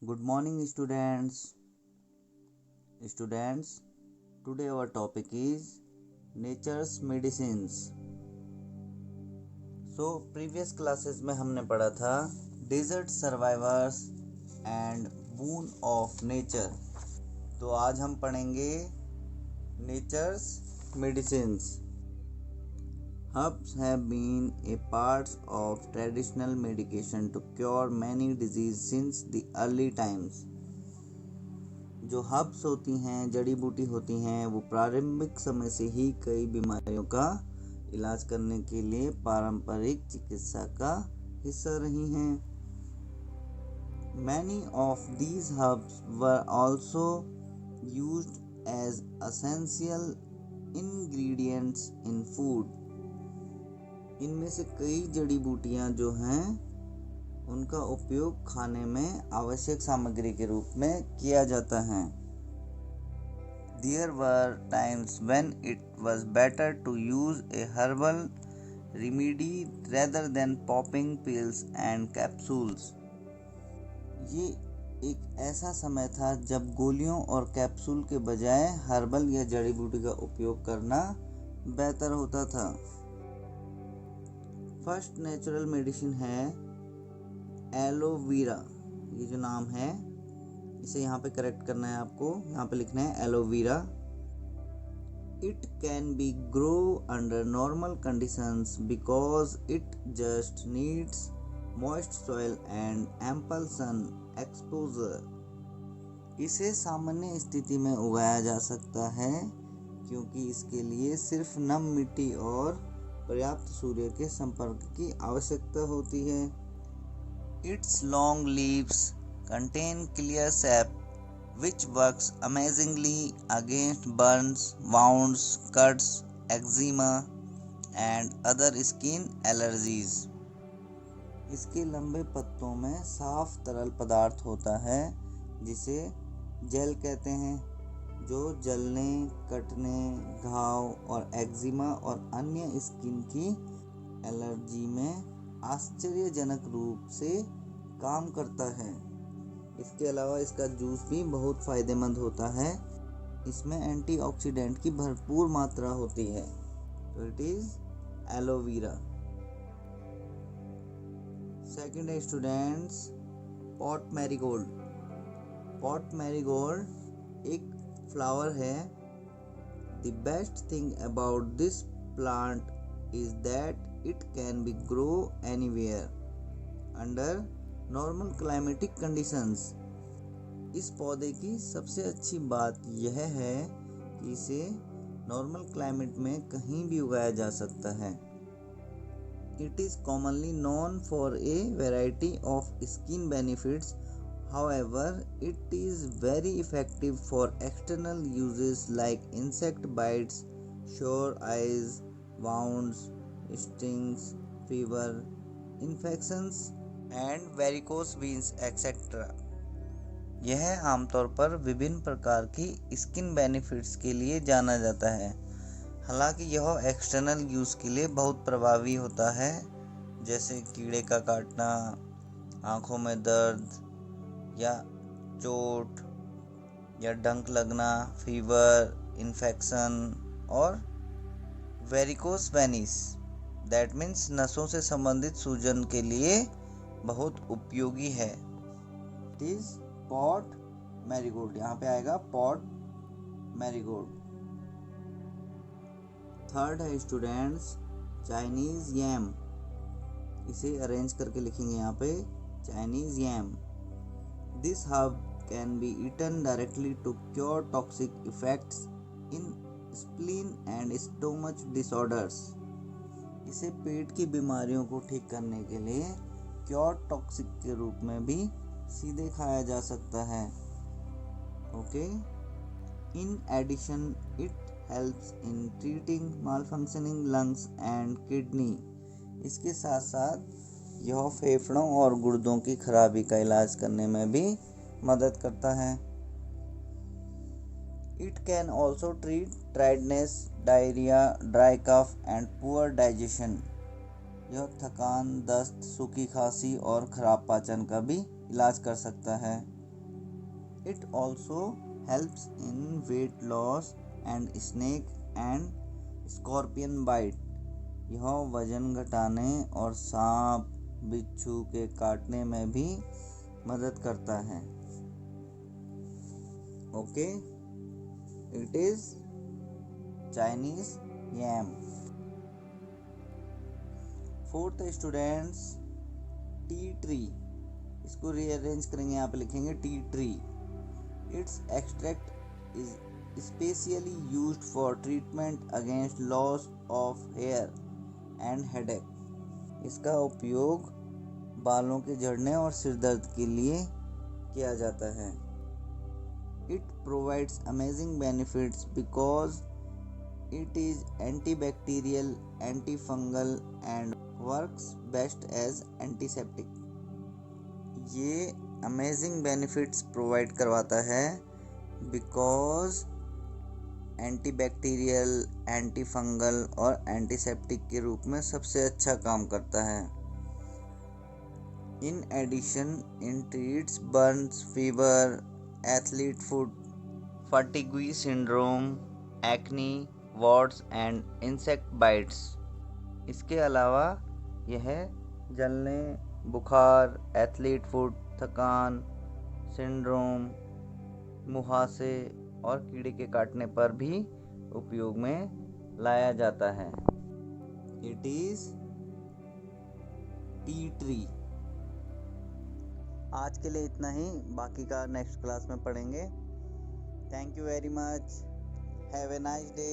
Good morning, students. Today our topic is nature's medicines. Previous classes में हमने पढ़ा था desert survivors and boon of nature. तो आज हम पढ़ेंगे nature's medicines. Herbs have been a part of traditional medication to cure many diseases since the early times. जो herbs होती हैं, जड़ी बूटी होती हैं, वो प्रारंभिक समय से ही कई बीमारियों का इलाज करने के लिए पारंपरिक चिकित्सा का हिस्सा रही हैं. Many of these herbs were also used as essential ingredients in food. इनमें से कई जड़ी बूटियां जो हैं उनका उपयोग खाने में आवश्यक सामग्री के रूप में किया जाता है. There were times when it was better to use a herbal remedy rather than popping pills and capsules. ये एक ऐसा समय था जब गोलियों और कैप्सूल के बजाय हर्बल या जड़ी बूटी का उपयोग करना बेहतर होता था. फर्स्ट नेचुरल मेडिसिन है एलोवेरा. ये जो नाम है इसे यहाँ पे करेक्ट करना है आपको. यहाँ पे लिखना है aloe vera. It can be grow under normal conditions because it just needs moist soil and ample sun exposure. इसे सामान्य स्थिति में उगाया जा सकता है क्योंकि इसके लिए सिर्फ नम मिट्टी और पर्याप्त सूर्य के संपर्क की आवश्यकता होती है. Its long leaves contain clear sap which works amazingly against burns, wounds, cuts, eczema and other skin allergies. इसके लंबे पत्तों में साफ तरल पदार्थ होता है जिसे जेल कहते हैं, जो जलने, कटने, घाव और एक्जिमा और अन्य स्किन की एलर्जी में आश्चर्यजनक रूप से काम करता है. इसके अलावा इसका जूस भी बहुत फ़ायदेमंद होता है. इसमें एंटीऑक्सीडेंट की भरपूर मात्रा होती है. तो इट इज़ एलोवेरा. सेकंड है students pot marigold. Pot marigold एक फ्लावर है. The best thing about this plant is that it can be grow anywhere under normal climatic conditions. इस पौधे की सबसे अच्छी बात यह है कि इसे नॉर्मल क्लाइमेट में कहीं भी उगाया जा सकता है. It is commonly known for a variety of skin benefits. However, it is very effective for external uses like insect bites, sore eyes, wounds, stings, fever, infections and varicose veins etc. यह आमतौर पर विभिन्न प्रकार की skin benefits के लिए जाना जाता है. हालांकि यह एक्सटर्नल यूज़ के लिए बहुत प्रभावी होता है, जैसे कीड़े का काटना, आँखों में दर्द या चोट या डंक लगना, फीवर, इन्फेक्शन और वेरिकोस वेनिस दैट मीन्स नसों से संबंधित सूजन के लिए बहुत उपयोगी है. It is pot marigold. यहाँ पे आएगा पॉट मैरीगोल्ड. थर्ड है स्टूडेंट्स चाइनीज यैम. इसे अरेंज करके लिखेंगे यहाँ पे Chinese yam. This herb can be eaten directly to cure toxic effects in spleen and stomach disorders. इसे पेट की बीमारियों को ठीक करने के लिए क्योर टॉक्सिक के रूप में भी सीधे खाया जा सकता है. Okay. In addition it helps in treating malfunctioning lungs and kidney. इसके साथ साथ यह फेफड़ों और गुर्दों की खराबी का इलाज करने में भी मदद करता है. It can also treat tiredness, diarrhea, dry cough and poor digestion. यह थकान, दस्त, सूखी खांसी और खराब पाचन का भी इलाज कर सकता है. It also helps in weight loss and snake and scorpion bite. यह वजन घटाने और सांप बिच्छू के काटने में भी मदद करता है. Okay, it is Chinese yam. Fourth students, tea tree. इसको रीअरेंज करेंगे, यहाँ पे लिखेंगे tea tree. Its extract is specially used for treatment against loss of hair and headache. इसका उपयोग बालों के झड़ने और सिर दर्द के लिए किया जाता है. It provides amazing benefits because it is antibacterial, antifungal and works best as antiseptic. ये अमेजिंग बेनिफिट्स प्रोवाइड करवाता है बिकॉज एंटीबैक्टीरियल, एंटीफंगल और एंटीसेप्टिक के रूप में सबसे अच्छा काम करता है. In addition it treats burns, fever, athlete foot, fatigue syndrome, acne, warts and insect bites. इसके अलावा यह जलने, बुखार, एथलीट फुट, थकान, सिंड्रोम, मुहासे और कीड़े के काटने पर भी उपयोग में लाया जाता है. It is tea tree. आज के लिए इतना ही, बाकी का नेक्स्ट क्लास में पढ़ेंगे. Thank you very much. Have a nice day.